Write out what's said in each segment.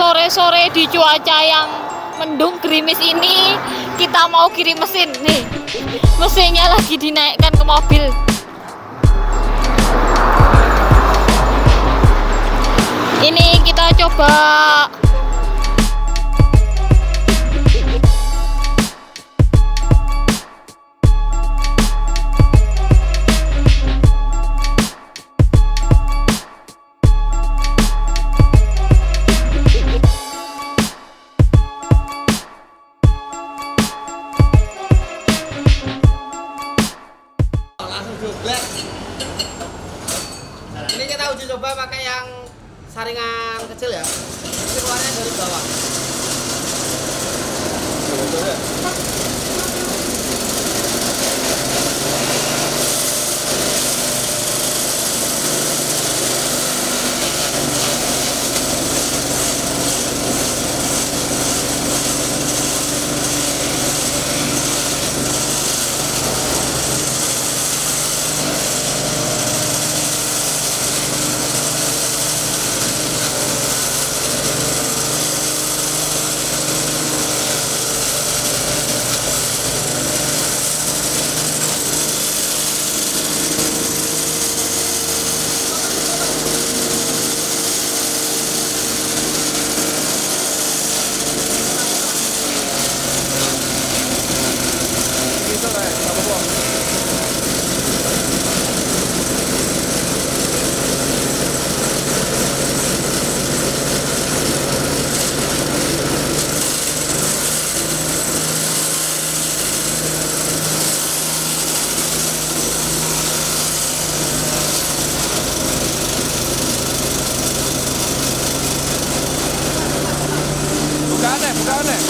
Sore-sore di cuaca yang mendung gerimis ini, kita mau kirim mesin nih. Mesinnya lagi dinaikkan ke mobil. Ini kita coba ini kita uji coba pakai yang saringan kecil ya. Ini keluarnya dari bawah. Buka nih.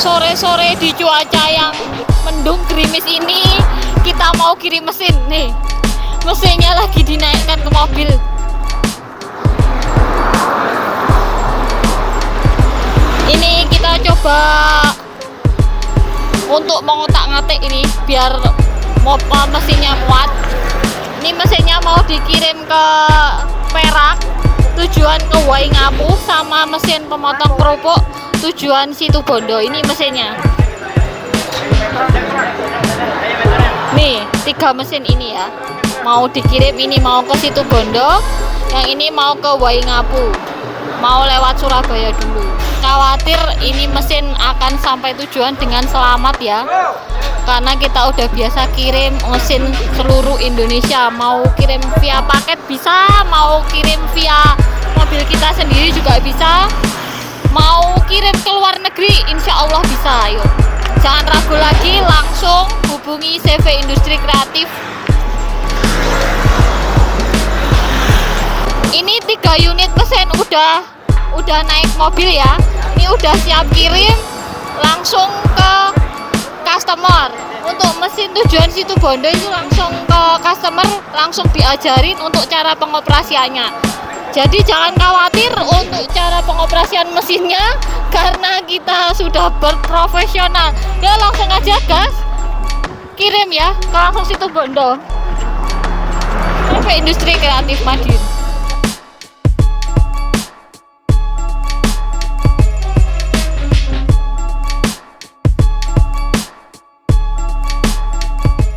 Sore-sore di cuaca yang mendung gerimis ini, kita mau kirim mesin nih. Mesinnya lagi dinaikkan ke mobil. Ini kita coba untuk mengotak-ngatik ini biar mesinnya muat. Ini mesinnya mau dikirim ke Perak, tujuan ke Waingapu, sama mesin pemotong kerupuk tujuan Situbondo. Ini mesinnya nih, 3 mesin ini ya mau dikirim. Ini mau ke Situbondo, yang ini mau ke Waingapu, mau lewat Surabaya dulu. Khawatir ini mesin akan sampai tujuan dengan selamat ya, karena kita udah biasa kirim mesin seluruh Indonesia. Mau kirim via paket bisa, mau kirim via mobil kita sendiri juga bisa, mau kirim ke luar negeri insya Allah bisa. Ayo, jangan ragu lagi, langsung hubungi CV Industri Kreatif. Ini 3 unit mesin udah naik mobil ya. Ini udah siap kirim langsung ke customer. Untuk mesin tujuan Situbondo itu langsung ke customer, langsung diajarin untuk cara pengoperasiannya. Jadi jangan khawatir untuk cara pengoperasian mesinnya, karena kita sudah berprofesional. Ya langsung aja gas, kirim ya ke langsung Situbondo. Industri Kreatif Madiun.